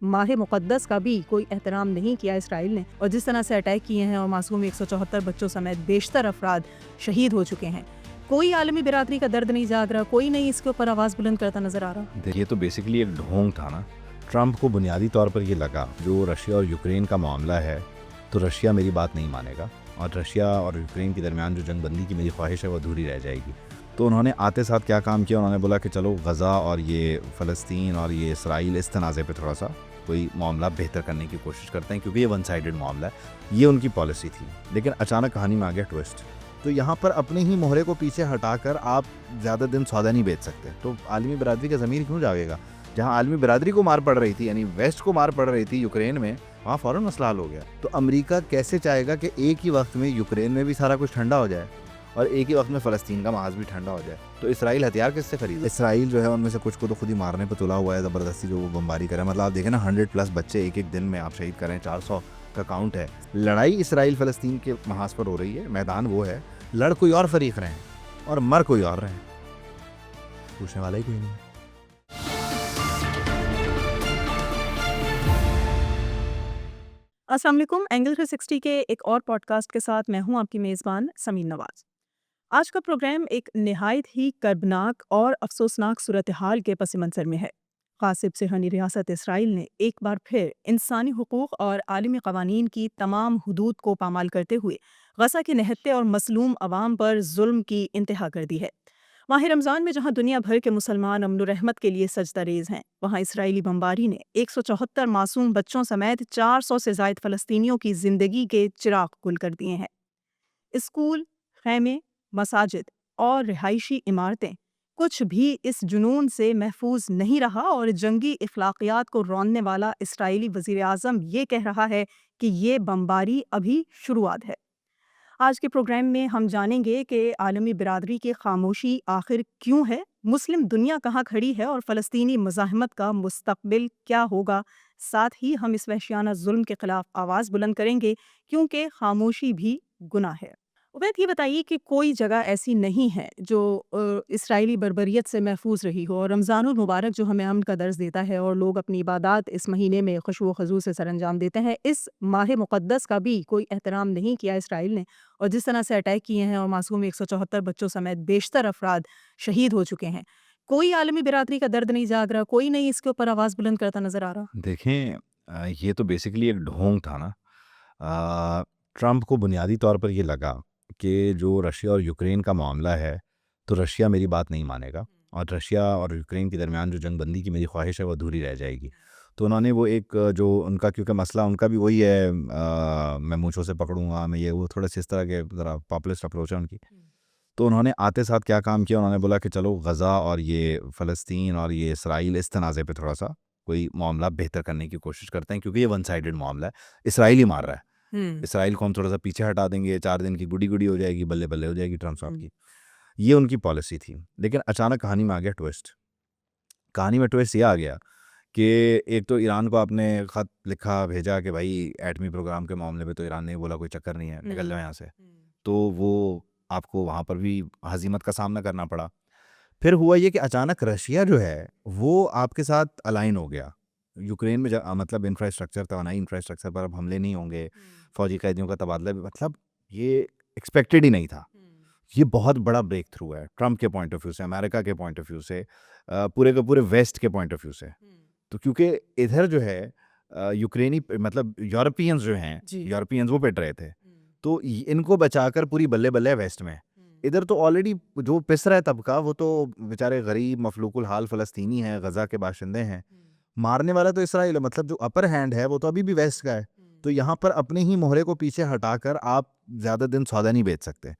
माह मुक़द्दस का भी कोई एहतराम नहीं किया इसराइल ने, और जिस तरह से अटैक किए हैं और मासूम 174 बच्चों समेत बेशतर अफराद शहीद हो चुके हैं, कोई आलमी बिरादरी का दर्द नहीं जाग रहा, कोई नहीं इसके ऊपर आवाज़ बुलंद करता नजर आ रहा। ये तो बेसिकली एक ढोंग था ना। ट्रंप को बुनियादी तौर पर ये लगा जो रशिया और यूक्रेन का मामला है तो रशिया मेरी बात नहीं मानेगा और रशिया और यूक्रेन के दरमियान जो जंगबंदी की मेरी ख्वाहिश है वो अधूरी रह जाएगी। तो उन्होंने आते साथ क्या काम किया, उन्होंने बोला कि चलो गज़ा और ये फ़लस्तीन और ये इसराइल इस तनाज़े पे थोड़ा सा कोई मामला बेहतर करने की कोशिश करते हैं क्योंकि ये वन साइडेड मामला है। ये उनकी पॉलिसी थी, लेकिन अचानक कहानी में आ गया ट्विस्ट। तो यहाँ पर अपने ही मोहरे को पीछे हटाकर आप ज़्यादा दिन सौदा नहीं बेच सकते। तो आलमी बिरादरी का ज़मीर क्यों जागेगा? जहाँ आलमी बिरादरी को मार पड़ रही थी, यानी वेस्ट को मार पड़ रही थी यूक्रेन में, वहाँ फ़ौरन मसला हल हो गया। तो अमेरिका कैसे चाहेगा कि एक ही वक्त में यूक्रेन में भी सारा कुछ ठंडा हो जाए और एक ही वक्त में फ़लस्तीन का महाज भी ठंडा हो जाए? तो इसराइल हथियार किससे खरीदे? इसराइल जो है उनमें से कुछ को तो खुद ही मारने पर तुला हुआ है, ज़बरदस्ती जो वो बमबारी करे। मतलब आप देखें ना, 100+ बच्चे एक एक दिन में आप शहीद करें, 400 का काउंट है। लड़ाई इसराइल फ़लस्तीन के महाज पर हो रही है, मैदान वो है, लड़ कोई और फरीक रहे हैं और मर कोई और रहे हैं, पूछने वाला ही कोई नहीं। अस्सलाम वालेकुम। एंगल 360 के एक और पॉडकास्ट के साथ मैं हूं आपकी मेज़बान समीन नवाज। आज का प्रोग्राम एक निहायत ही कर्बनाक और अफसोसनाक सूरत हाल के पस मंज़र में है। ग़ासिब सिरहनी रियासत इसराइल ने एक बार फिर इंसानी हुकूक़ और आलमी क़वानीन की तमाम हुदूद को पामाल करते हुए गज़ा के निहत्ते और मसलूम अवाम पर जुल्म की इंतहा कर दी है। माह रमज़ान में जहाँ दुनिया भर के मुसलमान अमन रहमत के लिए सजदा रेज़ हैं, वहाँ इसराइली बमबारी ने 174 मासूम बच्चों समेत 400 से ज़ायद फ़लस्तीनियों की ज़िंदगी के चिराग गुल कर दिए हैं। स्कूल, खैमे, मसाजिद और रिहायशी इमारतें, कुछ भी इस जुनून से महफूज नहीं रहा और जंगी इखलाकियात को रौंदने वाला इसराइली वज़ीर आज़म ये कह रहा है कि ये बमबारी अभी शुरुआत है। आज के प्रोग्राम में हम जानेंगे कि आलमी बिरादरी की खामोशी आखिर क्यों है, मुस्लिम दुनिया कहाँ खड़ी है और फ़लस्तीनी मज़ाहमत का मुस्तकबिल क्या होगा। साथ ही हम इस वहशियाना जुल्म के ख़िलाफ़ आवाज़ बुलंद करेंगे क्योंकि खामोशी भी गुनाह है। उबैद, ये बताइए कि कोई जगह ऐसी नहीं है जो इसराइली बर्बरियत से महफूज रही हो, और रमज़ानुल मुबारक जो हमें अमन का दर्ज देता है और लोग अपनी इबादत इस महीने में खुशू व खजूर से सरअंजाम देते हैं, इस माह मुक़द्दस का भी कोई एहतराम नहीं किया इसराइल ने, और जिस तरह से अटैक किए हैं और मासूम 174 बच्चों समेत बेशतर अफराद शहीद हो चुके हैं, कोई आलमी बिरादरी का दर्द नहीं जाग रहा, कोई नहीं इसके ऊपर आवाज़ बुलंद करता नजर आ रहा। देखें, ये तो बेसिकली एक ढोंग था ना। ट्रंप को बुनियादी तौर पर ये लगा कि जो रशिया और यूक्रेन का मामला है तो रशिया मेरी बात नहीं मानेगा और रशिया और यूक्रेन के दरमियान जो जंगबंदी की मेरी ख्वाहिश है वो अधूरी रह जाएगी। तो उन्होंने वो एक जो उनका, क्योंकि मसला उनका भी वही है, मैं मूंछों से पकड़ूंगा, मैं ये वो, थोड़े से इस तरह के ज़रा पॉपुलिस्ट अप्रोच है उनकी। तो उन्होंने आते साथ क्या काम किया, उन्होंने बोला कि चलो गज़ा और ये फ़लस्तीन और ये इसराइल इस तनाज़े पे थोड़ा सा कोई मामला बेहतर करने की कोशिश करते हैं क्योंकि ये वन साइडेड मामला है, इसराइल ही मार रहा है। इसराइल को हम थोड़ा सा पीछे हटा देंगे, 4 दिन की गुडी गुडी हो जाएगी, बल्ले बल्ले हो जाएगी ट्रंप साहब की। ये उनकी पॉलिसी थी, लेकिन अचानक कहानी में आ गया ट्विस्ट। कहानी में ट्विस्ट ये आ गया कि एक तो ईरान को आपने ख़त लिखा भेजा कि भाई एटमी प्रोग्राम के मामले में तो ईरान ने बोला कोई चक्कर नहीं है, निकल जाओ यहाँ से। तो वो आपको वहाँ पर भी हज़ीमत का सामना करना पड़ा। फिर हुआ ये कि अचानक रशिया जो है वो आपके साथ अलाइन हो गया। यूक्रेन में मतलब इंफ्रास्ट्रक्चर, तवानाई इंफ्रास्ट्रक्चर पर अब हमले नहीं होंगे, फ़ौजी कैदियों का तबादला भी, मतलब ये एक्सपेक्टेड ही नहीं था। ये बहुत बड़ा ब्रेक थ्रू है ट्रंप के पॉइंट ऑफ व्यू से, अमेरिका के पॉइंट ऑफ व्यू से, पूरे के पूरे वेस्ट के पॉइंट ऑफ व्यू से। तो क्योंकि इधर जो है यूक्रेनी मतलब यूरोपियंस जो हैं, यूरोपियंस वो पिट रहे थे, तो इनको बचाकर पूरी बल्ले बल्ले वेस्ट में। इधर तो ऑलरेडी जो पिस रहा है तबका वो तो बेचारे गरीब मफलूकुल हाल फ़लस्तीनी हैं, गज़ा के बाशिंदे हैं। मारने वाला तो इसराइल है, मतलब जो अपर हैंड है वो तो अभी भी वेस्ट का है। तो यहाँ पर अपने ही मोहरे को पीछे हटाकर आप ज़्यादा दिन सौदा नहीं बेच सकते।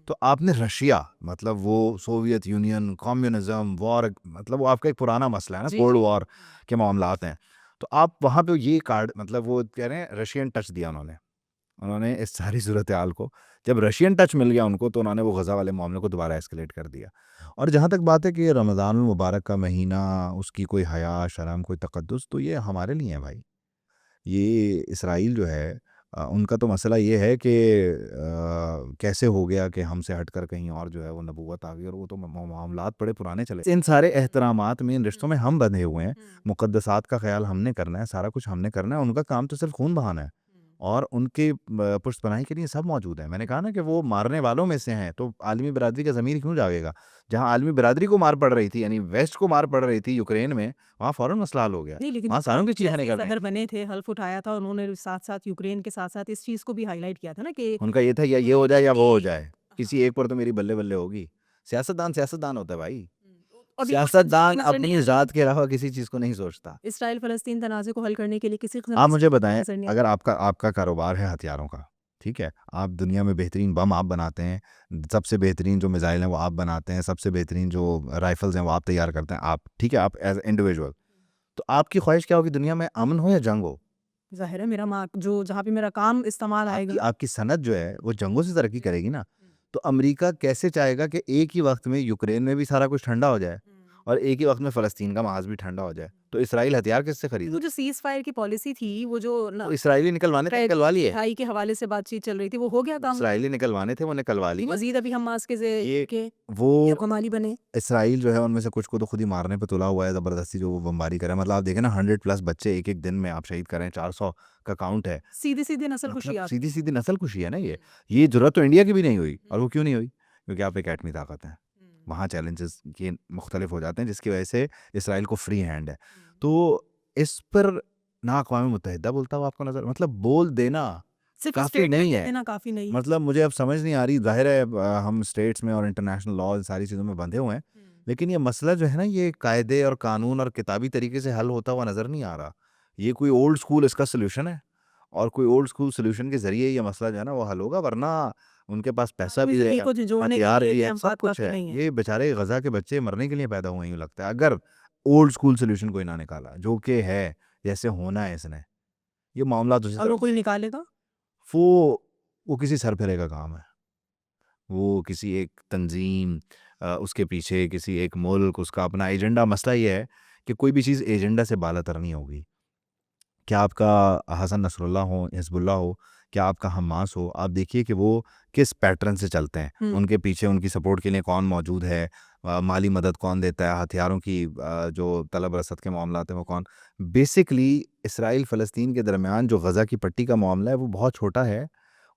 तो आपने रशिया, मतलब वो सोवियत यूनियन, कम्युनिज्म, वॉर, मतलब वो आपका एक पुराना मसला है ना, कोल्ड वॉर के मामलात हैं। तो आप वहाँ पे ये कार्ड, मतलब वो कह रहे हैं रशियन टच दिया उन्होंने इस सारी सूरत हाल को। जब रशियन टच मिल गया उनको तो उन्होंने वो गज़ा वाले मामले को दोबारा एस्केलेट कर दिया। और जहाँ तक बात है कि रमज़ानुल मुबारक का महीना, उसकी कोई हया शर्म, कोई तक़द्दुस, तो ये हमारे लिए है भाई। ये इसराइल जो है उनका तो मसला ये है कि कैसे हो गया कि हमसे हटकर कहीं और जो है वो नबूवत आ गई, और वो तो मामलात बड़े पुराने चले। इन सारे एहतरामात में, इन रिश्तों में हम बंधे हुए हैं, मुक़द्दसात का ख्याल हमने करना है, सारा कुछ हमने करना है, उनका काम तो सिर्फ खून बहाना है, और उनके पुष्टपनाही के लिए सब मौजूद है। मैंने कहा ना कि वो मारने वालों में से हैं, तो आलमी बिरादरी का ज़मीर क्यों जागेगा? जहाँ आलमी बिरादरी को मार पड़ रही थी, यानी वेस्ट को मार पड़ रही थी यूक्रेन में, वहाँ फ़ौरन मसला हल हो गया। नहीं, लेकिन वहाँ सारों की चीखें जैसे निकल रही सदर हैं। बने थे, हल्फ उठाया था उन्होंने, साथ-साथ यूक्रेन के साथ-साथ इस चीज़ को भी हाइलाइट किया था ना कि उनका ये था या ये हो जाए या वो हो जाए, किसी हाँ। एक पर तो मेरी बल्ले-बल्ले होगी। सियासतदान सियासतदान होता है भाई। अभी कुछ सियासतदान नज़र नहीं अपनी आ ज़ात के अलावा किसी चीज़ को नहीं सोचता। इसराइल-फ़लस्तीन तनाज़े को हल करने के लिए किसी किस्म आप की मुझे साजिश बताएँ, नज़र नहीं अगर आपका आपका कारोबार है हथियारों का, ठीक है? आप दुनिया में बेहतरीन बम आप बनाते हैं, सबसे बेहतरीन जो मिसाइल हैं वो आप बनाते हैं, सबसे बेहतरीन जो राइफ़ल्स हैं वो आप तैयार करते हैं, आप, ठीक है? आप एज़ इंडिविजुअल। तो आपकी ख़्वाहिश क्या होगी, दुनिया में अमन हो या जंग हो? ज़ाहिर है मेरा मा जो जहाँ पे मेरा काम इस्तेमाल आपकी आएगा। आपकी सनत जो है वो जंगों से तरक्की करेगी ना। तो अमेरिका कैसे चाहेगा कि एक ही वक़्त में यूक्रेन में भी सारा कुछ ठंडा हो जाए और एक ही वक़्त में फ़लस्तीन का महाज़ भी ठंडा हो जाए? तो इसराइल हथियार किससे वो खरीदा? जो सीज़ फायर की पॉलिसी थी, वो जो वो ना इसराइली निकलवाने थे, निकलवा लिए। ढाई के हवाले से बातचीत चल रही थी, वो हो गया काम? इसराइली निकलवाने थे, वो निकलवा लिए। मज़ीद अभी हमास के ये के वो यरगमाली बने। इसराइल जो है उनमें से कुछ को तो खुद ही मारने पे तुला हुआ है, ज़बरदस्ती जो वो बमबारी कर रहा है। मतलब आप देखें ना, 100 प्लस बच्चे एक-एक दिन में आप शहीद कर रहे हैं, 400 का काउंट है। सीधी-सीधी नस्लकुशी मतलब आप सीधी-सीधी नस्लकुशी है ना ये। ये ज़रूरत तो इंडिया की भी नहीं हुई, और वो क्यों नहीं हुई? क्योंकि आप एक एटमी ताकत हैं। वहाँ चैलेंजेस ये मुख्तलिफ हो जाते हैं, जिसकी वजह से इसराइल को फ्री हैंड है। तो इस पर ना अक़वाम मुत्तहिदा बोलता हुआ आपको नज़र, मतलब बोल देना सिर्फ़ काफ़ी स्टेटमेंट नहीं दे है। देना काफ़ी नहीं है। मतलब मुझे अब समझ नहीं आ रही, ज़ाहिर है हम स्टेट्स में और इंटरनेशनल लॉ, इन सारी चीज़ों में बंधे हुए हैं, लेकिन ये मसला जो है ना, ये कायदे और कानून और किताबी तरीके से हल होता हुआ नज़र नहीं आ रहा। ये कोई ओल्ड स्कूल इसका सॉल्यूशन है, और कोई ओल्ड स्कूल सॉल्यूशन के ज़रिए ये मसला जो है ना वो हल होगा, वरना उनके पास पैसा आलमी भी है, ज़मीर को झंझोड़ने के हथियार लिए भी ये है, सब बात कुछ काफ़ी है। नहीं है। ये बेचारे गज़ा के बच्चे मरने के लिए पैदा हुए हैं, यूँ लगता है, अगर ओल्ड स्कूल सॉल्यूशन कोई ना निकाला, जो कि है, जैसे होना है इसने, ये मामला दूसरी और वो तरफ कोई निकालेगा? वो वो किसी सरफिरे का काम है। वो किसी एक तंज़ीम, उसके पीछे किसी एक मुल्क, उसका अपना एजेंडा। मसला ये है कि कोई भी चीज़ एजेंडा से बालातर नहीं होगी। क्या आपका हसन नसरुल्लाह हो, हिज़्बुल्लाह हो, क्या आपका हमास हो, आप देखिए कि वो किस पैटर्न से चलते हैं। हुँ। उनके पीछे उनकी सपोर्ट के लिए कौन मौजूद है, माली मदद कौन देता है, हथियारों की जो तलब रसद के मामलात हैं वो कौन। बेसिकली इसराइल फ़लस्तीन के दरमियान जो गज़ा की पट्टी का मामला है वो बहुत छोटा है,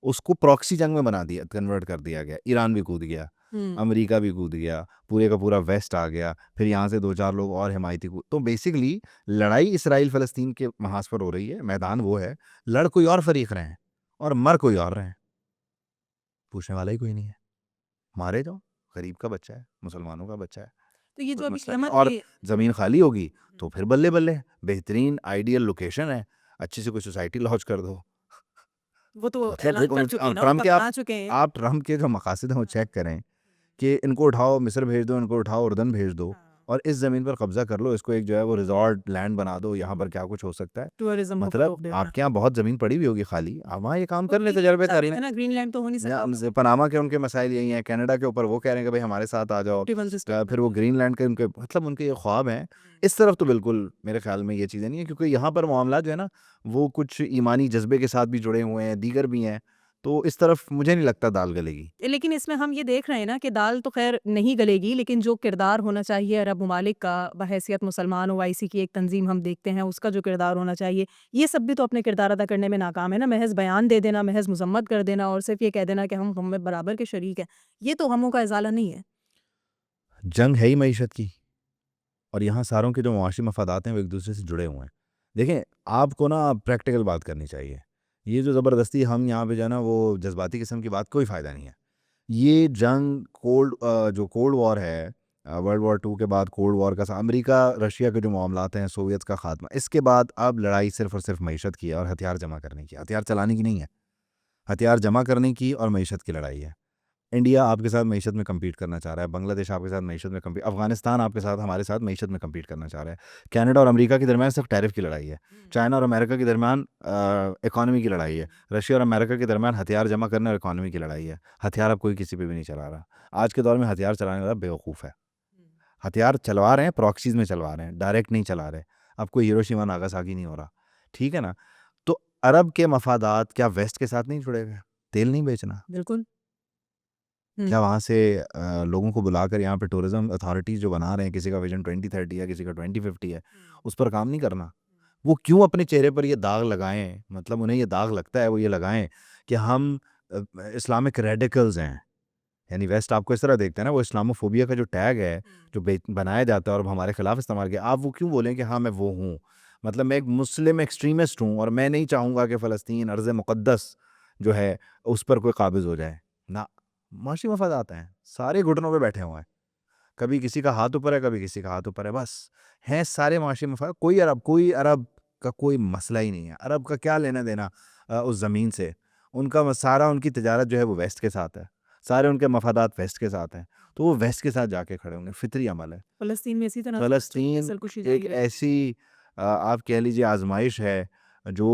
उसको प्रॉक्सी जंग में बना दिया, कन्वर्ट कर दिया गया। ईरान भी कूद गया, हुँ। अमेरिका भी कूद गया, पूरे का पूरा वेस्ट आ गया, फिर यहाँ से 2-4 लोग और हिमायती कूद, तो बेसिकली लड़ाई इसराइल फ़लस्तीन के महाज पर हो रही है, मैदान वो है, लड़ कोई और फ़रीक रहे हैं और मर कोई और रहे हैं, पूछने वाला ही कोई नहीं है। मारे जाओ, गरीब का बच्चा है, मुसलमानों का बच्चा है, तो ये जो कोई अभी मसला नहीं। क़यामत और की ज़मीन खाली होगी तो फिर बल्ले-बल्ले, बेहतरीन आइडियल लोकेशन है, अच्छी सी कोई सोसाइटी लॉन्च कर दो। वो तो मतलब ऐलान फिर कर चुके हैं ना, ट्रम्प उसका के बना चुके हैं। आप ट्रम्प के जो मकासद हैं वो चेक करें कि इनको उठाओ मिस्र भेज दो, इनको उठाओ उर्दन भेज दो, और इस ज़मीन पर कब्ज़ा कर लो, इसको एक जो है वो रिज़ॉर्ट लैंड बना दो, यहाँ पर क्या कुछ हो सकता है। टूरिज़्म को मतलब फ़रोग़ देना। आपके यहाँ बहुत ज़मीन पड़ी हुई होगी खाली, आप वहाँ ये काम वो कर लें, ग्रीनलैंड तजर्बेकारी चाहते में। हैं ना, ग्रीनलैंड तो हो नहीं या सकता। हमसे पनामा के उनके मसाइल यही हैं, कनाडा के ऊपर वो कह रहे हैं कि भाई हमारे साथ आ जाओ। पोर्टेबल सिस्टम फिर वो ग्रीनलैंड के उनके, मतलब उनके ये ख्वाब हैं। इस तरफ तो बिल्कुल मेरे ख़्याल में ये चीज़ें नहीं है, क्योंकि यहाँ पर मामला जो है ना वो कुछ ईमानी जज़्बे के साथ भी जुड़े हुए हैं, दीगर भी हैं, तो इस तरफ मुझे नहीं लगता दाल गलेगी। लेकिन इसमें हम ये देख रहे हैं ना कि दाल तो ख़ैर नहीं गलेगी, लेकिन जो किरदार होना चाहिए अरब ममालिक का बहैसियत मुसलमान ओआईसी की एक तंज़ीम हम देखते हैं, उसका जो किरदार होना चाहिए, ये सब भी तो अपने किरदार अदा करने में नाकाम है ना। महज़ बयान दे देना, महज़ मज़म्मत कर देना और सिर्फ़ ये कह देना कि हम में बराबर के शरीक हैं, ये तो गमों का इज़ाला नहीं है। जंग है ही मईशत की, और यहाँ सारों के जो मुआशी मफादात हैं वो एक दूसरे से जुड़े हुए हैं। देखें, आपको ना प्रैक्टिकल बात करनी चाहिए। ये जो ज़बरदस्ती हम यहाँ पे जो है ना वो जज्बाती किस्म की बात, कोई फ़ायदा नहीं है। ये जंग जो कोल्ड वॉर है, वर्ल्ड वॉर 2 के बाद कोल्ड वॉर का अमेरिका रशिया के जो मामलात हैं, सोवियत का खात्मा, इसके बाद अब लड़ाई सिर्फ़ और सिर्फ़ मईशत की है और हथियार जमा करने की, हथियार चलाने की नहीं है। हथियार जमा करने की और मईशत की लड़ाई है। इंडिया आपके साथ मईशत में कम्पीट करना चाह रहा है, बांग्लादेश आपके साथ मईशत में कम्पीट, अफ़गानिस्तान आपके साथ हमारे साथ मईशत में कम्पीट करना चाह रहा है। कनाडा और अमेरिका के दरमियान सिर्फ टैरिफ की लड़ाई है। चाइना और अमेरिका के दरमियान इकॉनमी की लड़ाई है। रशिया और अमेरिका के दरमियान हथियार जमा करने और इकॉनमी की लड़ाई है। हथियार अब कोई किसी पे भी नहीं चला रहा। आज के दौर में हथियार चलाने वाला बेवकूफ़ है। हथियार चलवा रहे हैं, प्रॉक्सीज़ में चलवा रहे हैं, डायरेक्ट नहीं चला रहे। अब कोई हिरोशिमा नागासाकी नहीं हो रहा, ठीक है ना? तो अरब के मफादात क्या वेस्ट के साथ नहीं जुड़े हुए? तेल नहीं बेचना? बिल्कुल। क्या वहाँ से लोगों को बुलाकर यहाँ पे टूरिज्म अथॉरिटीज़ जो बना रहे हैं, किसी का विजन 2030 है, किसी का 2050 है, उस पर काम नहीं करना? वो क्यों अपने चेहरे पर ये दाग लगाएं, मतलब उन्हें ये दाग लगता है, वो ये लगाएं कि हम इस्लामिक रेडिकल्स हैं। यानी वेस्ट आपको इस तरह देखते हैं ना, वो इस्लामोफोबिया का जो टैग है जो बनाया जाता है और हमारे खिलाफ इस्तेमाल किया, आप वो क्यों बोलें कि हाँ मैं वो हूँ? मतलब मैं एक मुस्लिम एक्सट्रीमिस्ट हूँ और मैं नहीं चाहूँगा कि फ़लस्तीन अर्ज़ मुक़द्दस जो है उस पर कोई काबिज़ हो जाए ना। माशी मफादात हैं, सारे घुटनों पे बैठे हुए हैं, कभी किसी का हाथ ऊपर है, कभी किसी का हाथ ऊपर है, बस हैं सारे माशी मफाद। कोई अरब का कोई मसला ही नहीं है। अरब का क्या लेना देना उस ज़मीन से? सारा उनकी तिजारत जो है वो वेस्ट के साथ है, सारे उनके मफादात वेस्ट के साथ हैं, तो वो वेस्ट के साथ जाके खड़े होंगे, फितरी अमल है। फ़लस्तीन में इसी तरह से फ़लस्तीन फैसल-कुशी एक जारी रहेगी। ऐसी आप कह लीजिए आज़माइश है जो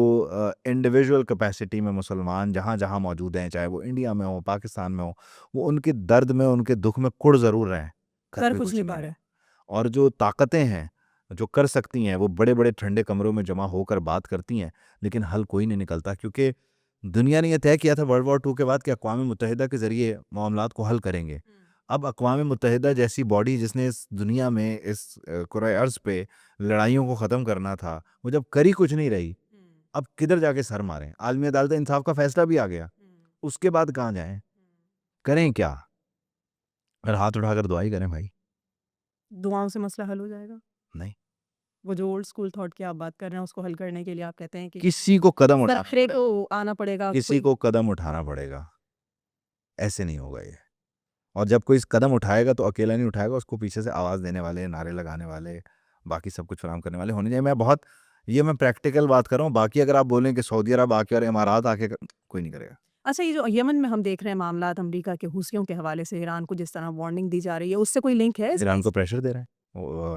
इंडिविजुअल कैपेसिटी में मुसलमान जहाँ-जहाँ मौजूद हैं, चाहे वो इंडिया में हो, पाकिस्तान में हो, वो उनके दर्द में, उनके दुःख में कुढ़ ज़रूर रहे हैं, कर कर भी कुछ कुछ नहीं नहीं पा रहे। रहे। और जो ताकतें हैं, जो कर सकती हैं, वो बड़े-बड़े ठंडे कमरों में जमा होकर बात करती हैं, लेकिन हल कोई नहीं निकलता, क्योंकि दुनिया ने ये तय किया था वर्ल्ड वॉर 2 के बाद कि अक़वाम मुत्तहिदा के ज़रिए मामलात को हल करेंगे। अब अक़वाम मुत्तहिदा जैसी बॉडी जिसने इस दुनिया में, इस कुरे अर्ज़ पे लड़ाइयों को ख़त्म करना था, वो जब कर ही कुछ नहीं रही, अब किधर जाके सर मारें? आलमी अदालत इंसाफ का फ़ैसला भी आ गया, उसके बाद कहाँ जाएँ? करें क्या? अगर हाथ उठाकर दुआ ही करें भाई, दुआओं से मसला हल हो जाएगा? नहीं। वो जो ओल्ड स्कूल थॉट की आप बात कर रहे हैं उसको हल करने के लिए आप कहते हैं कि किसी को कदम उठाना सरफरे पड़ेगा, को आना पड़ेगा किसी कोई। को कदम उठाना पड़ेगा, ऐसे नहीं होगा ये। और जब कोई इस कदम उठाएगा तो अकेला नहीं उठाएगा, उसको पीछे से आवाज़ देने वाले, नारे लगाने वाले, बाकी सब कुछ फराहम करने वाले होने चाहिए। मैं प्रैक्टिकल बात कर रहा हूँ, बाकी अगर आप बोलें कि सऊदी अरब आके और इमारात आके कोई नहीं करेगा। अच्छा, ये जो यमन में हम देख रहे हैं मामलात अमेरिका के हूसियों के हवाले से ईरान को जिस तरह वार्निंग दी जा रही है, उससे कोई लिंक है इसका? ईरान को प्रेशर दे रहे हैं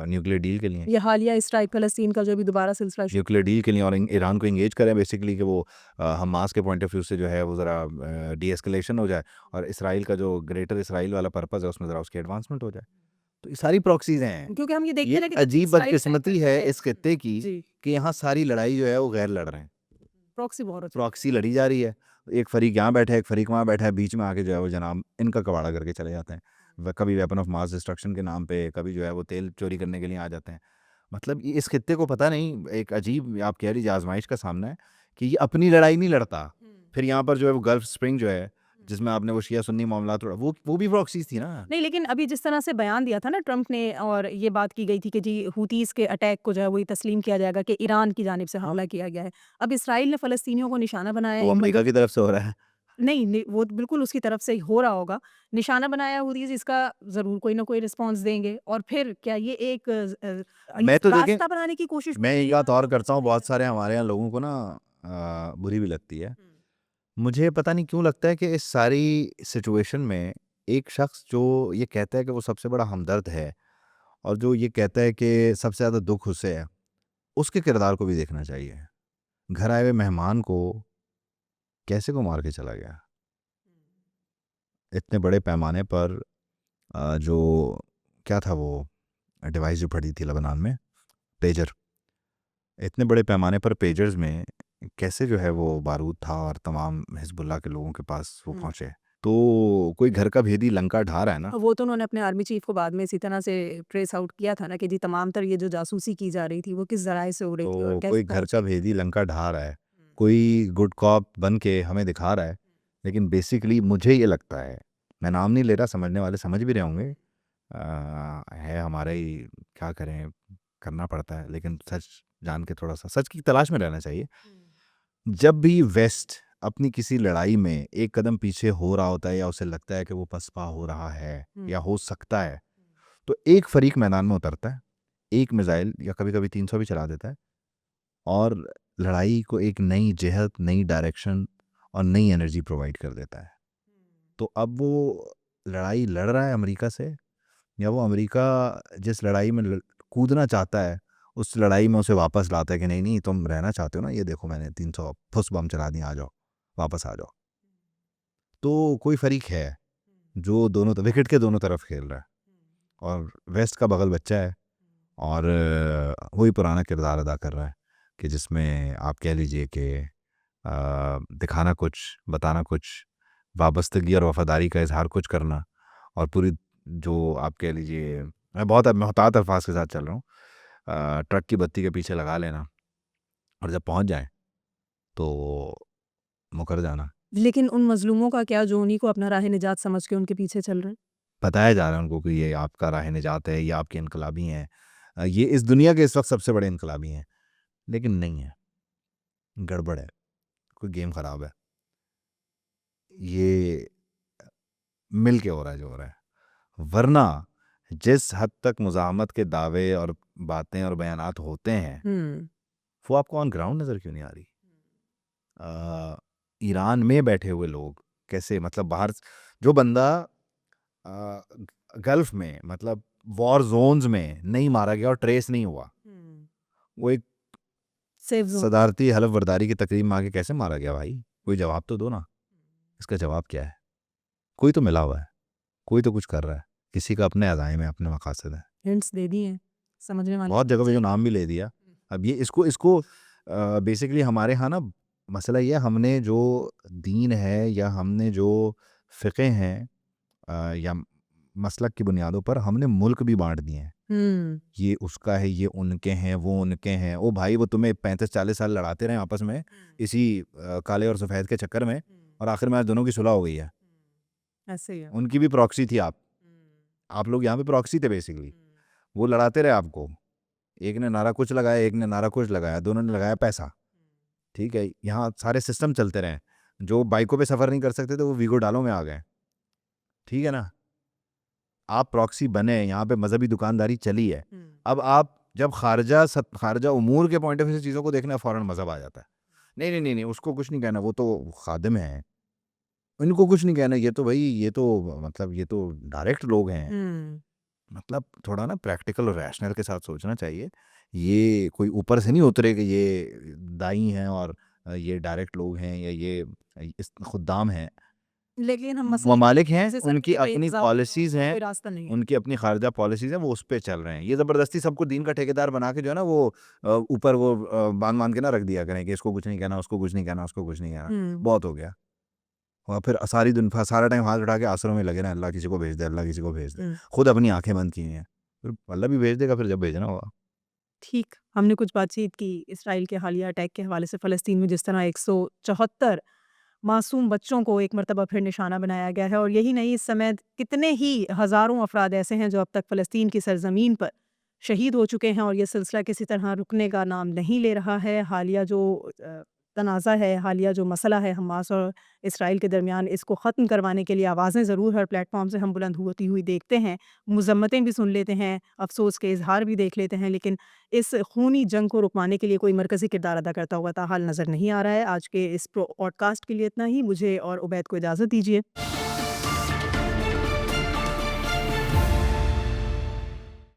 न्यूक्लियर डील के लिए। ये हालिया स्ट्राइक फ़लस्तीन का जो अभी दोबारा सिलसिला न्यूक्लियर डील के लिए और ईरान को एंगेज करें बेसिकली, कि वो हमास के पॉइंट ऑफ व्यू से जो है वो ज़रा डी एस्केलेशन हो जाए, और इसराइल का जो ग्रेटर इसराइल वाला पर्पज़ है उसमें ज़रा उसकी एडवांसमेंट हो जाए। तो ये सारी प्रॉक्सीज़ हैं। क्योंकि हम ये देखते ये हैं ना कि अजीब इसराइल बदकिस्मती है इस खित्ते की जी, कि यहाँ सारी लड़ाई जो है वो गैर लड़ रहे हैं। प्रॉक्सी वॉर हो चुका है। प्रॉक्सी लड़ी जा रही है। एक फ़रीक यहाँ बैठा है, एक फ़रीक वहाँ बैठा है, बीच में आके जो है वो जनाब इनका कबाड़ा करके चले जाते हैं। कभी वेपन ऑफ मास डिस्ट्रक्शन के नाम पे, कभी जो है वो तेल चोरी करने के लिए आ जाते हैं। मतलब ये इस खित्ते को पता नहीं, एक अजीब आप कह लीजिए आज़माइश का सामना है कि ये अपनी लड़ाई नहीं लड़ता। फिर यहाँ पर जो है वो गल्फ़ स्प्रिंग जो है, जिसमें आपने वो शिया सुन्नी मामलात उड़ा, वो भी प्रॉक्सीज़ थी ना। नहीं, लेकिन अभी जिस तरह से बयान दिया था ना ट्रंप ने, और ये बात की गई थी कि जी हूतीज़ के अटैक को जो है वो ये तस्लीम किया जाएगा कि ईरान की जानिब से हमला किया गया है। अब इसराइल ने फ़लस्तीनियों को निशाना बनाया वो है। अमेरिका की तरफ से हो रहा है। नहीं, नहीं, वो तो बिल्कुल उसकी तरफ से ही हो रहा होगा। निशाना बनाया हूतीज़, इसका ज़रूर कोई ना कोई रिस्पॉन्स देंगे, और फिर क्या ये एक मैं तो देखें, रास्ता बनाने की कोशिश मैं होगी एक बात ईरान और को करता हूँ, बचाने बहुत का? सारे हमारे यहाँ लोगों को ना बुरी भी लगती है। मुझे पता नहीं क्यों लगता है कि इस सारी सिचुएशन में एक शख्स जो ये कहता है कि वो सबसे बड़ा हमदर्द है, और जो ये कहता है कि सबसे ज़्यादा दुःख उससे है, उसके किरदार को भी देखना चाहिए। घर आए हुए मेहमान को कैसे को मार के चला गया? इतने बड़े पैमाने पर जो क्या था वो डिवाइस जो पड़ी थी लेबनान में, पेजर। इतने बड़े पैमाने पर पेजर्स में कैसे जो है वो बारूद था और तमाम हिज़्बुल्लाह के लोगों के पास वो पहुँचे। तो कोई घर का भेदी लंका ढा रहा है ना। वो तो उन्होंने अपने आर्मी चीफ को बाद में इसी तरह से ट्रेस आउट किया था ना कि जी तमाम तर ये जो जासूसी की जा रही थी वो किस ज़राए से हो रही थी और तो कैसे कोई घर का भेदी लंका ढा रहा है, कोई गुड कॉप बन के हमें दिखा रहा है, लेकिन बेसिकली मुझे ये लगता है, मैं नाम नहीं ले रहा, समझने वाले समझ भी रहे होंगे, है हमारा ही, क्या करें, करना पड़ता है, लेकिन सच जान के थोड़ा सा सच की तलाश में रहना चाहिए। जब भी वेस्ट अपनी किसी लड़ाई में एक कदम पीछे हो रहा होता है, या उसे लगता है कि वो पसपा हो रहा है या हो सकता है, तो एक फरीक मैदान में उतरता है, एक मिसाइल या कभी कभी 300 भी चला देता है, और लड़ाई को एक नई जिहत, नई डायरेक्शन और नई एनर्जी प्रोवाइड कर देता है। तो अब वो लड़ाई लड़ रहा है अमेरिका से, या वो अमेरिका जिस लड़ाई में कूदना चाहता है, उस लड़ाई में उसे वापस लाता है कि नहीं नहीं तुम रहना चाहते हो ना, ये देखो मैंने 300 फुस बम चला दिए, आ जाओ, वापस आ जाओ। तो कोई फरीक है जो विकेट के दोनों तरफ खेल रहा है, और वेस्ट का बगल बच्चा है, और वही पुराना किरदार अदा कर रहा है कि जिसमें आप कह लीजिए कि दिखाना कुछ, बताना कुछ, वाबस्तगी और वफादारी का इजहार कुछ करना, और पूरी जो आप कह लीजिए, मैं बहुत मोहतात अल्फाज के साथ चल रहा हूँ, ट्रक की बत्ती के पीछे लगा लेना और जब पहुंच जाए तो मुकर जाना। लेकिन उन मजलूमों का क्या जो उन्हीं को अपना राह निजात समझ के उनके पीछे चल रहे हैं? बताया जा रहा है उनको कि ये आपका राह निजात है, ये आपके इनकलाबी हैं, ये इस दुनिया के इस वक्त सबसे बड़े इनकलाबी हैं, लेकिन नहीं है, गड़बड़ है, कोई गेम खराब है, ये मिल के हो रहा है जो हो रहा है। वरना जिस हद तक मुज़ाहमत के दावे और बातें और बयानात होते हैं, वो आपको ऑन ग्राउंड नज़र क्यों नहीं आ रही? ईरान में बैठे हुए लोग कैसे, मतलब बाहर जो बंदा गल्फ में, मतलब वॉर जोन्स में नहीं मारा गया और ट्रेस नहीं हुआ, वो एक सेफ जोन। सदारती हलफ बर्दारी की तकरीब में आके कैसे मारा गया भाई? कोई जवाब तो दो ना। इसका जवाब क्या है? कोई तो मिला हुआ है, कोई तो कुछ कर रहा है, किसी का अपने अज़ाइम है, अपने मकासद है। हिंट्स दे दिए हैं समझने वाले। बहुत जगह पे जो नाम भी ले दिया। अब ये इसको इसको बेसिकली हमारे यहाँ ना मसला ये है, हमने जो दीन है या हमने जो फ़िक़े हैं या मसलक की बुनियादों पर हमने मुल्क भी बांट दिए हैं। ये उसका है, ये उनके हैं, वो उनके हैं। ओ भाई, वो तुम्हें 35-40 साल लड़ाते रहे आपस में इसी काले और सफ़ेद के चक्कर में, और आखिर में आज दोनों की सुलह हो गई है। ऐसे ही है। उनकी भी प्रॉक्सी थी आप लोग यहाँ पे प्रॉक्सी थे बेसिकली। वो लड़ाते रहे आपको, एक ने नारा कुछ लगाया, एक ने नारा कुछ लगाया, दोनों ने लगाया पैसा। ठीक है, यहाँ सारे सिस्टम चलते रहे। जो बाइकों पे सफ़र नहीं कर सकते थे वो वीगो डालो में आ गए। ठीक है ना, आप प्रॉक्सी बने, यहाँ पे मजहबी दुकानदारी चली है। अब आप जब खारजा उमूर के पॉइंट ऑफ व्यू से चीज़ों को देखना, फ़ौरन मजहब आ जाता है। नहीं नहीं नहीं नहीं, उसको कुछ नहीं कहना, वो तो खादिम है, इनको कुछ नहीं कहना, ये तो भाई, ये तो मतलब ये तो डायरेक्ट लोग हैं। मतलब थोड़ा ना प्रैक्टिकल और रैशनल के साथ सोचना चाहिए। ये कोई ऊपर से नहीं उतरे कि ये दाई हैं और ये डायरेक्ट लोग हैं या ये इस खुद्दाम हैं। लेकिन हम मसले ममालिक हैं, से उनकी कोई अपनी इंतज़ाम पॉलिसीज़ हैं, कोई रास्ता नहीं है। उनकी अपनी खारजा पॉलिसीज़ हैं, वो उस पे चल रहे हैं। ये ज़बरदस्ती सबको दीन का ठेकेदार बना के जो है ना, वो ऊपर वो बांध के ना रख दिया करें कि इसको कुछ नहीं कहना, उसको कुछ नहीं कहना, उसको कुछ नहीं कहना। बहुत हो गया। और फिर सारा टाइम हाथ उठा के आसरों में लगे ना, अल्लाह किसी को भेज दे, अल्लाह किसी को भेज दे। खुद अपनी आंखें बंद की हैं, फिर अल्लाह भी भेज देगा फिर जब भेजना होगा। ठीक, हमने कुछ बातचीत की इसराइल के हालिया अटैक के हवाले से। फ़लस्तीन में जिस तरह 174 मासूम बच्चों को एक मरतबा फिर निशाना बनाया गया है, और यही नहीं, इस समय कितने ही हज़ारों अफ़राद ऐसे हैं जो अब तक फ़लस्तीन की सरज़मीन पर शहीद हो चुके हैं, और ये सिलसिला किसी तरह रुकने का नाम नहीं ले रहा है। हालिया जो तनाज़ा है, हालिया जो मसला है हमास और इसराइल के दरमियान, इसको ख़त्म करवाने के लिए आवाज़ें ज़रूर हर प्लेटफ़ॉर्म से हम बुलंद होती हुई देखते हैं, मज़म्मतें भी सुन लेते हैं, अफ़सोस के इज़हार भी देख लेते हैं, लेकिन इस खूनी जंग को रुकवाने के लिए कोई मरकज़ी किरदार अदा करता हुआ ताहाल नज़र नहीं आ रहा है। आज के इस पॉडकास्ट के लिए इतना ही। मुझे और उबैद को इजाज़त दीजिए।